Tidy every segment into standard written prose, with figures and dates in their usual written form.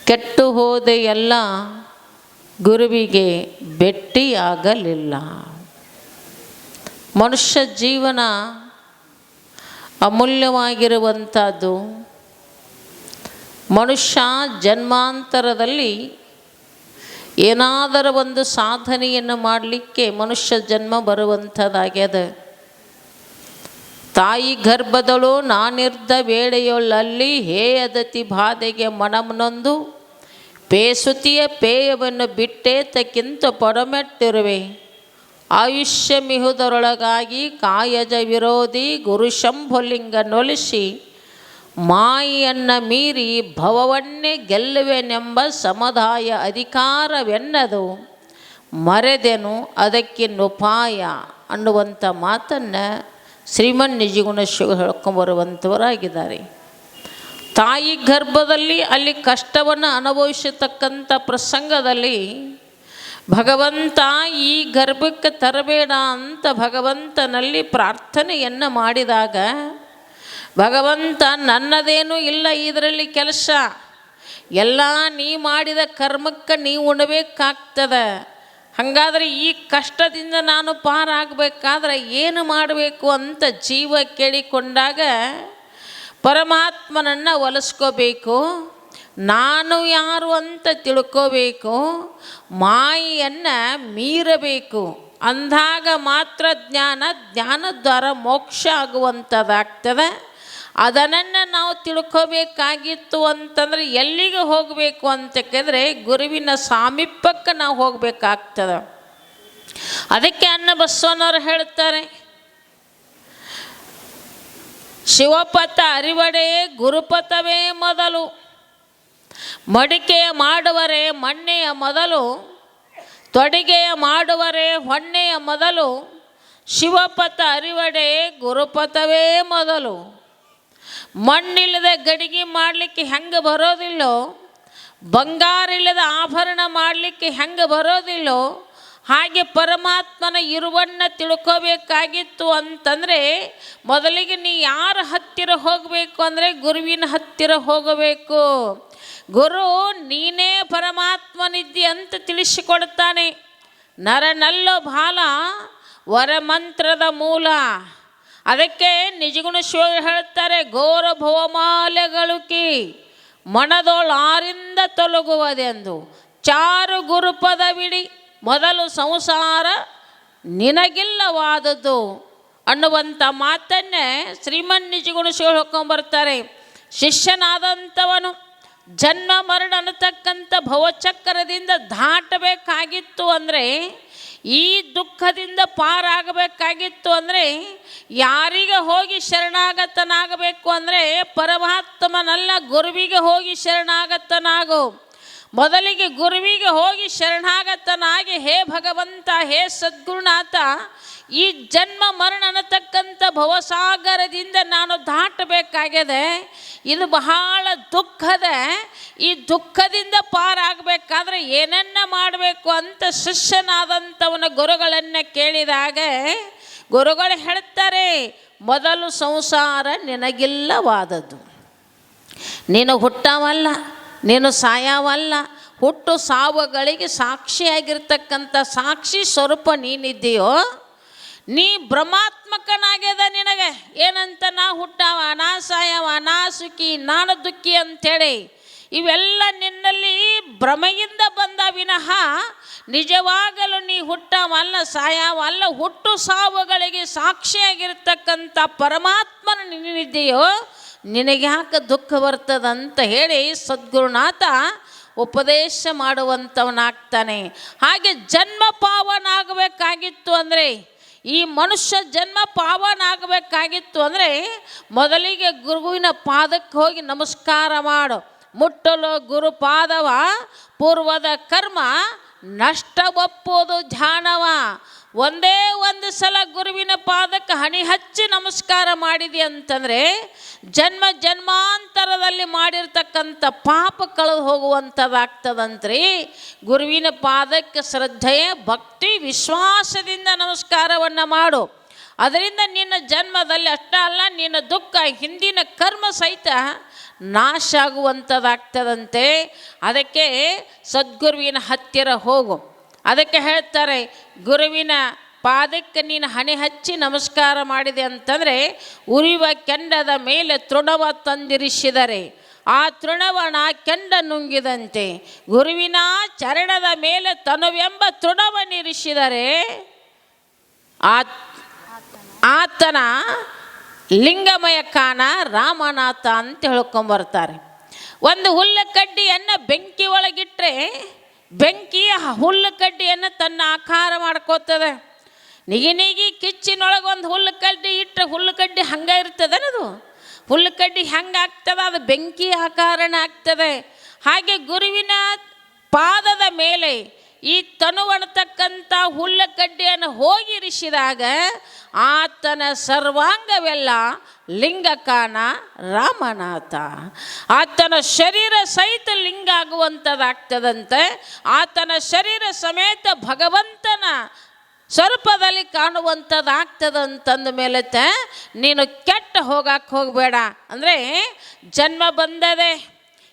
ಕೆಟ್ಟು ಹೋದೆ ಎಲ್ಲ ಗುರುವಿಗೆ ಭೆಟ್ಟಿಯಾಗಲಿಲ್ಲ. ಮನುಷ್ಯ ಜೀವನ ಅಮೂಲ್ಯವಾಗಿರುವಂಥದ್ದು. ಮನುಷ್ಯ ಜನ್ಮಾಂತರದಲ್ಲಿ ಏನಾದರೂ ಒಂದು ಸಾಧನೆಯನ್ನು ಮಾಡಲಿಕ್ಕೆ ಮನುಷ್ಯ ಜನ್ಮ ಬರುವಂಥದ್ದಾಗ್ಯದ. ತಾಯಿ ಗರ್ಭದಳು ನಾನಿರ್ದ ವೇಳೆಯೊಳ್ಳಲ್ಲಿ ಹೇಯದತಿ ಬಾಧೆಗೆ ಮನಮನೊಂದು ಪೇಸುತಿಯ ಪೇಯವನ್ನು ಬಿಟ್ಟೇತಕ್ಕಿಂತ ಪೊಡಮೆಟ್ಟಿರುವೆ. ಆಯುಷ್ಯ ಮಿಹುದರೊಳಗಾಗಿ ಕಾಯಜ ವಿರೋಧಿ ಗುರು ಶಂಭುಲಿಂಗ ನೊಲಿಸಿ ಮಾಯಿಯನ್ನು ಮೀರಿ ಭವವನ್ನೇ ಗೆಲ್ಲುವೆನೆಂಬ ಸಮುದಾಯ ಅಧಿಕಾರವೆನ್ನದು ಮರೆದೆನು ಅದಕ್ಕಿನ್ನುಪಾಯ ಅನ್ನುವಂಥ ಮಾತನ್ನು ಶ್ರೀಮನ್ ನಿಜಗುಣ ಶಿವ ಹೇಳ್ಕೊಂಬರುವಂಥವರಾಗಿದ್ದಾರೆ. ತಾಯಿ ಗರ್ಭದಲ್ಲಿ ಅಲ್ಲಿ ಕಷ್ಟವನ್ನು ಅನುಭವಿಸತಕ್ಕಂಥ ಪ್ರಸಂಗದಲ್ಲಿ ಭಗವಂತ ಈ ಗರ್ಭಕ್ಕೆ ತರಬೇಡ ಅಂತ ಭಗವಂತನಲ್ಲಿ ಪ್ರಾರ್ಥನೆಯನ್ನು ಮಾಡಿದಾಗ ಭಗವಂತ ನನ್ನದೇನೂ ಇಲ್ಲ ಇದರಲ್ಲಿ ಕೆಲಸ, ಎಲ್ಲ ನೀ ಮಾಡಿದ ಕರ್ಮಕ್ಕೆ ನೀವು ಉಣಬೇಕಾಗ್ತದೆ. ಹಾಗಾದರೆ ಈ ಕಷ್ಟದಿಂದ ನಾನು ಪಾರಾಗಬೇಕಾದ್ರೆ ಏನು ಮಾಡಬೇಕು ಅಂತ ಜೀವ ಕೇಳಿಕೊಂಡಾಗ ಪರಮಾತ್ಮನನ್ನು ಒಲಿಸ್ಕೋಬೇಕು, ನಾನು ಯಾರು ಅಂತ ತಿಳ್ಕೋಬೇಕು, ಮಾಯೆಯನ್ನು ಮೀರಬೇಕು. ಅಂದಾಗ ಮಾತ್ರ ಜ್ಞಾನದ್ವಾರ ಮೋಕ್ಷ ಆಗುವಂಥದ್ದಾಗ್ತದೆ. ಅದನ್ನು ನಾವು ತಿಳ್ಕೋಬೇಕಾಗಿತ್ತು ಅಂತಂದರೆ ಎಲ್ಲಿಗೆ ಹೋಗಬೇಕು ಅಂತ ಕೇಳಿದ್ರೆ ಗುರುವಿನ ಸಾಮೀಪ್ಯಕ್ಕೆ ನಾವು ಹೋಗಬೇಕಾಗ್ತದೆ. ಅದಕ್ಕೆ ಅನ್ನಬಸವನವರು ಹೇಳ್ತಾರೆ, ಶಿವಪಥ ಅರಿವಡೆ ಗುರುಪಥವೇ ಮೊದಲು, ಮಡಿಕೆಯ ಮಾಡುವರೆ ಮಣ್ಣೆಯ ಮೊದಲು, ತೊಡಿಗೆಯ ಮಾಡುವರೆ ಹೊಣ್ಣೆಯ ಮೊದಲು, ಶಿವಪಥ ಅರಿವಡೆ ಗುರುಪಥವೇ ಮೊದಲು. ಮಣ್ಣಿಲ್ಲದ ಗಡಿಗೆ ಮಾಡಲಿಕ್ಕೆ ಹೆಂಗೆ ಬರೋದಿಲ್ಲೋ, ಬಂಗಾರ ಇಲ್ಲದ ಆಭರಣ ಮಾಡಲಿಕ್ಕೆ ಹೆಂಗೆ ಬರೋದಿಲ್ಲೋ, ಹಾಗೆ ಪರಮಾತ್ಮನ ಇರುವನ್ನು ತಿಳ್ಕೋಬೇಕಾಗಿತ್ತು ಅಂತಂದರೆ ಮೊದಲಿಗೆ ನೀ ಯಾರ ಹತ್ತಿರ ಹೋಗಬೇಕು ಅಂದರೆ ಗುರುವಿನ ಹತ್ತಿರ ಹೋಗಬೇಕು. ಗುರು ನೀನೇ ಪರಮಾತ್ಮನಿದ್ದಿ ಅಂತ ತಿಳಿಸಿಕೊಡ್ತಾನೆ. ನರನಲ್ಲೋ ಬಾಲ ವರಮಂತ್ರದ ಮೂಲ. ಅದಕ್ಕೆ ನಿಜಗುಣ ಶಿವ ಹೇಳ್ತಾರೆ, ಘೋರ ಭವಮಾಲೆಗಳುಕಿ ಮನದೋಳಾರಿಂದ ತೊಲಗುವುದೆಂದು ಚಾರು ಗುರುಪದವಿಡಿ ಮೊದಲು ಸಂಸಾರ ನಿನಗಿಲ್ಲವಾದದ್ದು ಅನ್ನುವಂಥ ಮಾತನ್ನೇ ಶ್ರೀಮನ್ ನಿಜಗುಣ ಶಿವ ಹೇಳ್ಕೊಂಬರ್ತಾರೆ. ಶಿಷ್ಯನಾದಂಥವನು ಜನ್ಮ ಮರಣ ಅನ್ನತಕ್ಕಂಥ ಭವಚಕ್ರದಿಂದ ದಾಟಬೇಕಾಗಿತ್ತು ಅಂದರೆ, ಈ ದುಃಖದಿಂದ ಪಾರಾಗಬೇಕಾಗಿತ್ತು ಅಂದರೆ ಯಾರಿಗೆ ಹೋಗಿ ಶರಣಾಗತನಾಗಬೇಕು ಅಂದರೆ ಪರಮಾತ್ಮನಲ್ಲ, ಗುರುವಿಗೆ ಹೋಗಿ ಶರಣಾಗತನಾಗು. ಮೊದಲಿಗೆ ಗುರುವಿಗೆ ಹೋಗಿ ಶರಣಾಗತನಾಗಿ, ಹೇ ಭಗವಂತ, ಹೇ ಸದ್ಗುರುನಾಥ, ಈ ಜನ್ಮ ಮರಣ ಅನ್ನತಕ್ಕಂಥ ಭವಸಾಗರದಿಂದ ನಾನು ದಾಟಬೇಕಾಗಿದೆ. ಇದು ಬಹಳ ದುಃಖದ. ಈ ದುಃಖದಿಂದ ಪಾರಾಗಬೇಕಾದ್ರೆ ಏನನ್ನ ಮಾಡಬೇಕು ಅಂತ ಶಿಷ್ಯನಾದಂಥವನ ಗುರುಗಳನ್ನು ಕೇಳಿದಾಗ ಗುರುಗಳು ಹೇಳ್ತಾರೆ, ಮೊದಲು ಸಂಸಾರ ನಿನಗಿಲ್ಲವಾದದ್ದು. ನೀನು ಹುಟ್ಟವಲ್ಲ, ನೀನು ಸಾಯವಲ್ಲ, ಹುಟ್ಟು ಸಾವುಗಳಿಗೆ ಸಾಕ್ಷಿಯಾಗಿರ್ತಕ್ಕಂಥ ಸಾಕ್ಷಿ ಸ್ವರೂಪ ನೀನಿದ್ದೀಯೋ. ನೀ ಬ್ರಹ್ಮಾತ್ಮಕನಾಗ್ಯದ ನಿನಗೆ ಏನಂತ, ನಾ ಹುಟ್ಟವ, ನಾ ಸಾಯವ, ನಾ ಸುಖಿ, ನಾನು ದುಃಖಿ ಅಂಥೇಳಿ ಇವೆಲ್ಲ ನಿನ್ನಲ್ಲಿ ಭ್ರಮೆಯಿಂದ ಬಂದ ವಿನಃ ನಿಜವಾಗಲು ನೀ ಹುಟ್ಟವಲ್ಲ, ಸಾಯವಲ್ಲ, ಹುಟ್ಟು ಸಾವುಗಳಿಗೆ ಸಾಕ್ಷಿಯಾಗಿರ್ತಕ್ಕಂಥ ಪರಮಾತ್ಮನ ನೀನಿದೆಯೋ, ನಿನಗೆ ಯಾಕೆ ದುಃಖ ಬರ್ತದಂತ ಹೇಳಿ ಸದ್ಗುರುನಾಥ ಉಪದೇಶ ಮಾಡುವಂಥವನಾಗ್ತಾನೆ. ಹಾಗೆ ಜನ್ಮ ಪಾವನಾಗಬೇಕಾಗಿತ್ತು ಅಂದರೆ, ಈ ಮನುಷ್ಯ ಜನ್ಮ ಪಾವನಾಗಬೇಕಾಗಿತ್ತು ಅಂದರೆ ಮೊದಲಿಗೆ ಗುರುವಿನ ಪಾದಕ್ಕೆ ಹೋಗಿ ನಮಸ್ಕಾರ ಮಾಡು. ಮುಟ್ಟಲು ಗುರುಪಾದವ ಪೂರ್ವದ ಕರ್ಮ ನಷ್ಟ ಒಪ್ಪೋದು ಧ್ಯಾನವ. ಒಂದೇ ಒಂದು ಸಲ ಗುರುವಿನ ಪಾದಕ್ಕೆ ಹಣಿ ಹಚ್ಚಿ ನಮಸ್ಕಾರ ಮಾಡಿದೆ ಅಂತಂದರೆ ಜನ್ಮ ಜನ್ಮಾಂತರದಲ್ಲಿ ಮಾಡಿರ್ತಕ್ಕಂಥ ಪಾಪ ಕಳೆದು ಹೋಗುವಂಥದ್ದಾಗ್ತದಂತ್ರಿ. ಗುರುವಿನ ಪಾದಕ್ಕೆ ಶ್ರದ್ಧೆ, ಭಕ್ತಿ, ವಿಶ್ವಾಸದಿಂದ ನಮಸ್ಕಾರವನ್ನು ಮಾಡು. ಅದರಿಂದ ನಿನ್ನ ಜನ್ಮದಲ್ಲಿ ಅಷ್ಟೇ ಅಲ್ಲ, ನಿನ್ನ ದುಃಖ ಹಿಂದಿನ ಕರ್ಮ ಸಹಿತ ನಾಶ ಆಗುವಂಥದ್ದಾಗ್ತದಂತೆ. ಅದಕ್ಕೆ ಸದ್ಗುರುವಿನ ಹತ್ತಿರ ಹೋಗು. ಅದಕ್ಕೆ ಹೇಳ್ತಾರೆ, ಗುರುವಿನ ಪಾದಕ್ಕೆ ನೀನು ಹಣೆ ಹಚ್ಚಿ ನಮಸ್ಕಾರ ಮಾಡಿದೆ ಅಂತಂದರೆ ಉರಿಯುವ ಕೆಂಡದ ಮೇಲೆ ತೃಣವ ತಂದಿರಿಸಿದರೆ ಆ ತೃಣವನ ಕೆಂಡ ನುಂಗಿದಂತೆ. ಗುರುವಿನ ಚರಣದ ಮೇಲೆ ತನುವೆಂಬ ತೃಣವನ್ನಿರಿಸಿದರೆ ಆತನ ಲಿಂಗಮಯ ಕಾಣ ರಾಮನಾಥ ಅಂತ ಹೇಳ್ಕೊಂಬರ್ತಾರೆ. ಒಂದು ಹುಲ್ಲು ಕಡ್ಡಿಯನ್ನು ಬೆಂಕಿ ಒಳಗಿಟ್ಟರೆ ಬೆಂಕಿ ಹುಲ್ಲು ಕಡ್ಡಿಯನ್ನು ತನ್ನ ಆಕಾರ ಮಾಡ್ಕೋತದೆ. ನಿಗಿ ಕಿಚ್ಚಿನೊಳಗೆ ಒಂದು ಹುಲ್ಲು ಕಡ್ಡಿ ಇಟ್ಟರೆ ಹುಲ್ಲು ಕಡ್ಡಿ ಹಂಗೆ ಇರ್ತದನದು. ಹುಲ್ಲು ಕಡ್ಡಿ ಹೆಂಗೆ ಆಗ್ತದೆ, ಅದು ಬೆಂಕಿ ಆಕಾರನ ಆಗ್ತದೆ. ಹಾಗೆ ಗುರುವಿನ ಪಾದದ ಮೇಲೆ ಈ ತನುವಣತಕ್ಕಂಥ ಹುಲ್ಲು ಕಡ್ಡಿಯನ್ನು ಹೋಗಿರಿಸಿದಾಗ ಆತನ ಸರ್ವಾಂಗವೆಲ್ಲ ಲಿಂಗಕಾನ ರಾಮನಾಥ. ಆತನ ಶರೀರ ಸಹಿತ ಲಿಂಗ ಆಗುವಂಥದ್ದಾಗ್ತದಂತೆ. ಆತನ ಶರೀರ ಸಮೇತ ಭಗವಂತನ ಸ್ವರೂಪದಲ್ಲಿ ಕಾಣುವಂಥದ್ದಾಗ್ತದಂತಂದ ಮೇಲೆ ನೀನು ಕೆಟ್ಟ ಹೋಗಕ್ಕೆ ಹೋಗಬೇಡ. ಅಂದರೆ ಜನ್ಮ ಬಂದದೆ,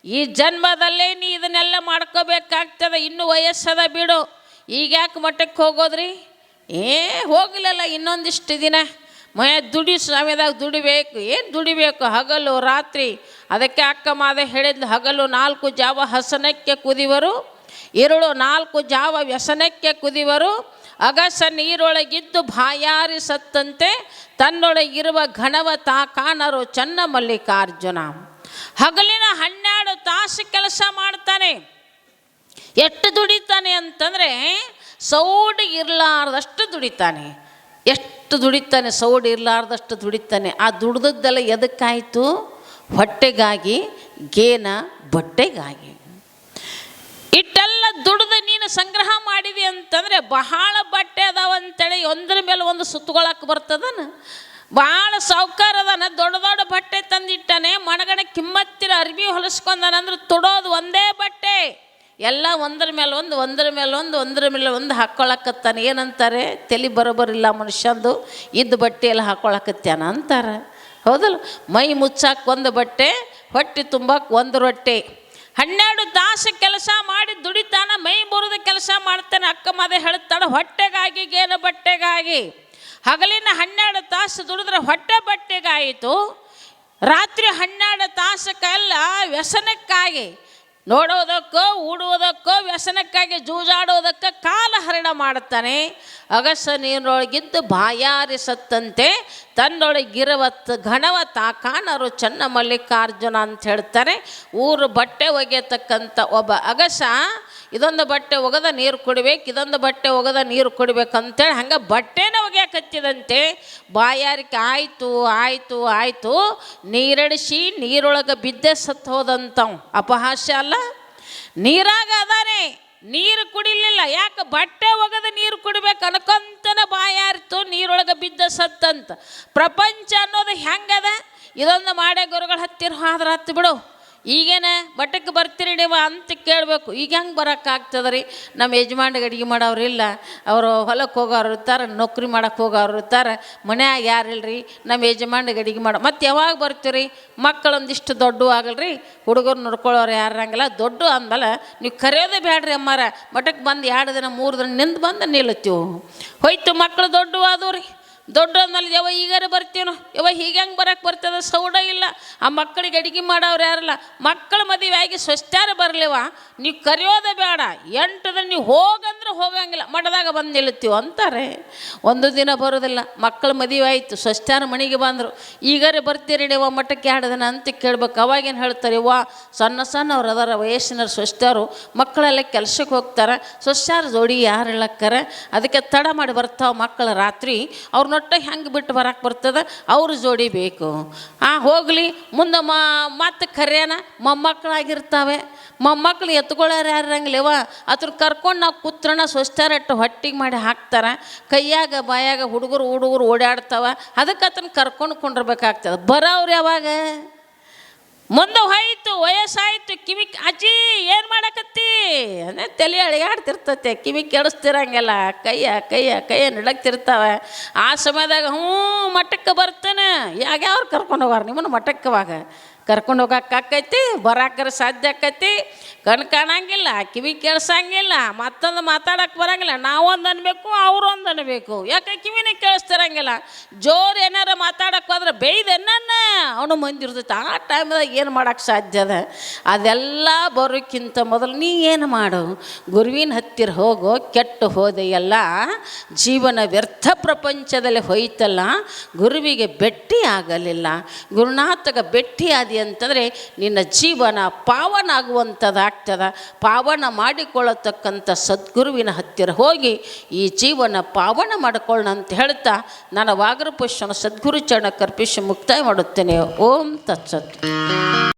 ಈ ಜನ್ಮದಲ್ಲೇ ನೀ ಇದನ್ನೆಲ್ಲ ಮಾಡ್ಕೋಬೇಕಾಗ್ತದೆ. ಇನ್ನೂ ವಯಸ್ಸದ ಬಿಡು, ಈಗ ಯಾಕೆ ಮಠಕ್ಕೆ ಹೋಗೋದ್ರಿ? ಹೋಗಲಿಲ್ಲ ಇನ್ನೊಂದಿಷ್ಟು ದಿನ ಮಯ ದುಡಿ ಸಮಯದಾಗ ದುಡಿಬೇಕು. ಏನು ದುಡಿಬೇಕು? ಹಗಲು ರಾತ್ರಿ. ಅದಕ್ಕೆ ಅಕ್ಕ ಮಾದ ಹೇಳಿದ್ಲು, ಹಗಲು 4 ಜಾವ ಹಸನಕ್ಕೆ ಕುದಿವರು, ಇರುಳು 4 ಜಾವ ವ್ಯಸನಕ್ಕೆ ಕುದಿವರು, ಅಗಸ ನೀರೊಳಗಿದ್ದು ಬಾಯಾರಿ ಸತ್ತಂತೆ ತನ್ನೊಳಗಿರುವ ಘನವ ತಾ ಕಾಣರು ಚನ್ನ ಮಲ್ಲಿಕಾರ್ಜುನ. ಹಗಲಿನ 12 ತಾಸು ಕೆಲಸ ಮಾಡ್ತಾನೆ. ಎಷ್ಟು ದುಡಿತಾನೆ ಅಂತಂದರೆ ಸೌಡು ಇರಲಾರ್ದಷ್ಟು ದುಡಿತಾನೆ. ಎಷ್ಟು ದುಡಿತಾನೆ? ಸೌಡು ಇರಲಾರ್ದಷ್ಟು ದುಡಿತಾನೆ. ಆ ದುಡ್ದದ್ದೆಲ್ಲ ಎದಕ್ಕಾಯಿತು? ಹೊಟ್ಟೆಗಾಗಿ, ಗೇನ ಬಟ್ಟೆಗಾಗಿ. ಇಟ್ಟೆಲ್ಲ ದುಡ್ದು ನೀನು ಸಂಗ್ರಹ ಮಾಡಿದಿ ಅಂತಂದರೆ ಬಹಳ ಬಟ್ಟೆ ಅದಾವಂತೇಳಿ ಒಂದ್ರ ಮೇಲೆ ಒಂದು ಸುತ್ತಗೊಳಕ್ಕೆ ಬರ್ತದನ? ಭಾಳ ಸಾವ್ಕಾರ ಅದಾನ, ದೊಡ್ಡ ದೊಡ್ಡ ಬಟ್ಟೆ ತಂದಿಟ್ಟಾನೆ, ಮಣಗಣ ಕಿಮ್ಮತ್ತಿರ ಅರ್ಬಿ ಹೊಲಿಸ್ಕೊಂಡಾನಂದ್ರೆ ತೊಡೋದು ಒಂದೇ ಬಟ್ಟೆ. ಎಲ್ಲ ಒಂದ್ರ ಮೇಲೆ ಒಂದು ಒಂದ್ರ ಮೇಲೆ ಒಂದು ಒಂದ್ರ ಮೇಲೆ ಒಂದು ಹಾಕ್ಕೊಳಕತ್ತಾನೆ. ಏನಂತಾರೆ? ತಲೆ ಬರೋಬರಿಲ್ಲ ಮನುಷ್ಯಂದು, ಇದ್ದ ಬಟ್ಟೆ ಎಲ್ಲ ಹಾಕ್ಕೊಳಕತ್ಯಾನ ಅಂತಾರೆ. ಹೌದಲ್ಲ? ಮೈ ಮುಚ್ಚಾಕ ಒಂದು ಬಟ್ಟೆ, ಹೊಟ್ಟೆ ತುಂಬಕ್ಕೆ ಒಂದು ರೊಟ್ಟೆ. 12 ತಾಸು ಕೆಲಸ ಮಾಡಿ ದುಡಿತಾನ, ಮೈ ಮುರಿದ ಕೆಲಸ ಮಾಡ್ತಾನೆ. ಅಕ್ಕ ಮಾದೆ ಹೇಳ್ತಾಳೆ, ಹೊಟ್ಟೆಗಾಗಿ ಗೇನ ಬಟ್ಟೆಗಾಗಿ. ಹಗಲಿನ 12 ತಾಸು ದುಡಿದ್ರೆ ಹೊಟ್ಟೆ ಬಟ್ಟೆಗಾಯಿತು, ರಾತ್ರಿ 12 ತಾಸಕ್ಕೆಲ್ಲ ವ್ಯಸನಕ್ಕಾಗಿ, ನೋಡೋದಕ್ಕೋ ಉಡುವುದಕ್ಕೋ ವ್ಯಸನಕ್ಕಾಗಿ ಜೂಜಾಡೋದಕ್ಕೆ ಕಾಲ ಹರಣ ಮಾಡ್ತಾನೆ. ಅಗಸ ನೀರೊಳಗಿದ್ದು ಬಾಯಾರಿ ಸತ್ತಂತೆ ತನ್ನೊಳಗಿರುವ ಘನವ ತಾ ಕಾಣರು ಚನ್ನ ಮಲ್ಲಿಕಾರ್ಜುನ ಅಂತ ಹೇಳ್ತಾರೆ. ಊರು ಬಟ್ಟೆ ಒಗೆಯತಕ್ಕಂಥ ಒಬ್ಬ ಅಗಸ ಇದೊಂದು ಬಟ್ಟೆ ಒಗೆದ ನೀರು ಕುಡಿಬೇಕು, ಇದೊಂದು ಬಟ್ಟೆ ಒಗೆದ ನೀರು ಕುಡಿಬೇಕಂತೇಳಿ ಹಂಗೆ ಬಟ್ಟೆನ ಒಗೆಯಕತ್ತಿದಂತೆ ಬಾಯಾರಿಕೆ ಆಯಿತು ಆಯಿತು ಆಯಿತು, ನೀರಡಿಸಿ ನೀರೊಳಗೆ ಬಿದ್ದೆ ಸತ್ತು ಹೋದಂಥವು. ಅಪಹಾಸ್ಯ ಅಲ್ಲ? ನೀರಾಗ ಅದಾನೆ, ನೀರು ಕುಡಿಲಿಲ್ಲ. ಯಾಕೆ? ಬಟ್ಟೆ ಒಗೆದ ನೀರು ಕುಡಿಬೇಕು ಅನ್ಕೊಂತನ ಬಾಯಾರಿತು, ನೀರೊಳಗೆ ಬಿದ್ದ ಸತ್ತಂತ. ಪ್ರಪಂಚ ಅನ್ನೋದು ಹೆಂಗದ? ಇದೊಂದು ಮಾಡೇ ಗುರುಗಳ ಹತ್ತಿರ ಆದ್ರೆ ಹತ್ತು ಬಿಡು, ಈಗೇನ ಮಠಕ್ಕೆ ಬರ್ತೀರಿ ನೀವು ಅಂತ ಕೇಳಬೇಕು. ಈಗ ಹೆಂಗೆ ಬರೋಕ್ಕಾಗ್ತದೆ ರೀ? ನಮ್ಮ ಯಜಮಾನ್ರಿಗೆ ಅಡುಗೆ ಮಾಡೋರಿಲ್ಲ, ಅವರು ಹೊಲಕ್ಕೆ ಹೋಗೋರು ಇರ್ತಾರೆ, ನೌಕರಿ ಮಾಡೋಕ್ಕೆ ಹೋಗೋರು ಇರ್ತಾರೆ, ಮನ್ಯಾಗ ಯಾರಿಲ್ರಿ, ನಮ್ಮ ಯಜಮಾನ್ರಿಗೆ ಅಡುಗೆ ಮಾಡೋ. ಮತ್ತು ಯಾವಾಗ ಬರ್ತೀರಿ? ಮಕ್ಕಳೊಂದಿಷ್ಟು ದೊಡ್ಡ ಆಗಲ್ರಿ, ಹುಡುಗರು ನೋಡ್ಕೊಳ್ಳೋರು ಯಾರಂಗಿಲ್ಲ. ದೊಡ್ಡ ಅಂದಮೇಲೆ ನೀವು ಕರೆಯೋದೇ ಬೇಡ್ರಿ ಅಮ್ಮಾರ, ಮಠಕ್ಕೆ ಬಂದು 2 ದಿನ 3 ದಿನ ನಿಂದು ಬಂದು ನಿಲ್ಲುತ್ತೀವಿ. ಹೋಯ್ತು ಮಕ್ಕಳು ದೊಡ್ಡ ಆದವು ರೀ. ದೊಡ್ಡ ಅಂದ್ಮೇಲೆ ಯಾವ ಈಗಾರ ಬರ್ತೀವೋ ಯಾವ ಹೀಗೆ ಹೆಂಗೆ ಬರೋಕ್ಕೆ ಬರ್ತದೆ? ಸೌಡ ಇಲ್ಲ. ಆ ಮಕ್ಕಳಿಗೆ ಅಡುಗೆ ಮಾಡೋರು ಯಾರಲ್ಲ. ಮಕ್ಕಳು ಮದುವೆ ಆಗಿ ಸ್ವಸ್ಥ್ಯಾರ ಬರಲಿವ, ನೀವು ಕರೆಯೋದೇ ಬೇಡ. 8 ದಿನ ನೀವು ಹೋಗಂದ್ರೆ ಹೋಗಂಗಿಲ್ಲ, ಮಠದಾಗ ಬಂದು ನಿಲ್ಲುತ್ತೀವಿ ಅಂತಾರೆ. ಒಂದು ದಿನ ಬರೋದಿಲ್ಲ. ಮಕ್ಕಳು ಮದುವೆ ಆಯಿತು, ಸ್ವಸ್ಥ್ಯಾರ ಮನೆಗೆ ಬಂದರು. ಈಗಾರೆ ಬರ್ತೀರಿ ನೀವು ಮಠಕ್ಕೆ 2 ದಿನ ಅಂತ ಕೇಳ್ಬೇಕು. ಅವಾಗೇನು ಹೇಳ್ತಾರೆ? ವಾ ಸಣ್ಣ ಸಣ್ಣವ್ರು ಅದಾರ, ವಯಸ್ಸಿನವ್ರು ಸ್ವಸ್ಥ್ಯವರು, ಮಕ್ಕಳೆಲ್ಲ ಕೆಲ್ಸಕ್ಕೆ ಹೋಗ್ತಾರೆ, ಸ್ವಸ್ಥ್ಯಾರ ಜೋಡಿ ಯಾರು ಹೇಳಕ್ಕಾರ. ಅದಕ್ಕೆ ತಡ ಮಾಡಿ ಬರ್ತಾವೆ ಮಕ್ಕಳು. ರಾತ್ರಿ ಅವ್ರನ್ನೊಟ್ಟು ಹೆಂಗೆ ಬಿಟ್ಟು ಬರಕ್ಕೆ ಬರ್ತದೆ? ಅವ್ರ ಜೋಡಿ ಬೇಕು. ಹೋಗಲಿ ಮುಂದೆ ಮತ್ತೆ ಕರೆಯೋಣ, ಮೊಮ್ಮಕ್ಕಳಾಗಿರ್ತಾವೆ. ಮೊಮ್ಮಕ್ಕಳು ಎತ್ಕೊಳ್ಳೋರು ಯಾರಂಗಿಲ್ಲವ, ಅದ್ರ ಕರ್ಕೊಂಡು ನಾವು ಕೂತ್ರಣ ಸ್ವಸ್ಥರಟ್ಟು ಹೊಟ್ಟಿಗೆ ಮಾಡಿ ಹಾಕ್ತಾರೆ. ಕೈಯಾಗ ಬಾಯಾಗ ಹುಡುಗರು ಓಡಾಡ್ತಾವೆ. ಅದಕ್ಕೆ ಅದನ್ನು ಕರ್ಕೊಂಡು ಕೊಂಡಿರ್ಬೇಕಾಗ್ತದೆ. ಬರೋವ್ರು ಯಾವಾಗ? ಮುಂದೆ ಹೋಯ್ತು, ವಯಸ್ಸಾಯಿತು, ಕಿವಿ ಅಜ್ಜಿ ಏನು ಮಾಡಕತ್ತಿ ಅಂದರೆ ತಲೆ ಅಳಿಗಾಡ್ತಿರ್ತೈತೆ, ಕಿವಿ ಕೆಡಿಸ್ತಿರಂಗಿಲ್ಲ, ಕೈಯ ನಡಕ್ತಿರ್ತಾವೆ. ಆ ಸಮಯದಾಗ ಮಠಕ್ಕೆ ಬರ್ತಾನೆ. ಯಾವ್ಯಾವ್ರು ಕರ್ಕೊಂಡು ಹೋಗಾರ ನಿಮ್ಮನ್ನು ಮಠಕ್ಕವಾಗ? ಕರ್ಕೊಂಡು ಹೋಗಕ್ಕಾಕೈತಿ, ಬರಾಕರ ಸಾಧ್ಯ ಆಕೈತಿ. ಕಣ್ಣು ಕಾಣಂಗಿಲ್ಲ, ಕಿವಿ ಕೇಳಿಸಂಗಿಲ್ಲ, ಮತ್ತೊಂದು ಮಾತಾಡಕ್ಕೆ ಬರಂಗಿಲ್ಲ. ನಾವೊಂದು ಅನ್ಬೇಕು, ಅವ್ರೊಂದು ಅನ್ಬೇಕು. ಯಾಕೆ ಕಿವಿನೇ ಕೇಳಿಸ್ತಿರಂಗಿಲ್ಲ. ಜೋರು ಏನಾರ ಮಾತಾಡಕ್ಕೆ ಹೋದ್ರೆ ಬೇಯ್ದೆನ್ನ ಅವನು ಮಂದಿರ್ತೈತೆ. ಆ ಟೈಮ್ದಾಗ ಏನು ಮಾಡೋಕ್ಕೆ ಸಾಧ್ಯ ಅದ? ಅದೆಲ್ಲ ಬರೋಕ್ಕಿಂತ ಮೊದಲು ನೀ ಏನು ಮಾಡು, ಗುರುವಿನ ಹತ್ತಿರ ಹೋಗೋ. ಕೆಟ್ಟು ಹೋದೆಯಲ್ಲ, ಜೀವನ ವ್ಯರ್ಥ ಪ್ರಪಂಚದಲ್ಲಿ ಹೋಯ್ತಲ್ಲ, ಗುರುವಿಗೆ ಭೇಟಿ ಆಗಲಿಲ್ಲ. ಗುರುನಾಥಗ ಭೇಟಿ ಆದಿ ಅಂತಂದರೆ ನಿನ್ನ ಜೀವನ ಪಾವನ ಆಗುವಂಥದ್ದಾಗ್ತದ. ಪಾವನ ಮಾಡಿಕೊಳ್ಳತಕ್ಕಂಥ ಸದ್ಗುರುವಿನ ಹತ್ತಿರ ಹೋಗಿ ಈ ಜೀವನ ಪಾವನ ಮಾಡಿಕೊಳ್ಳೋಣ ಅಂತ ಹೇಳ್ತಾ ನಾನು ವಾಗರ ಪುಷ್ಪನ ಸದ್ಗುರು ಚರಣ ಕರ್ಪಿಸಿ ಮುಕ್ತಾಯ ಮಾಡುತ್ತೇನೆ. ಓಂ ತತ್ಸತ್.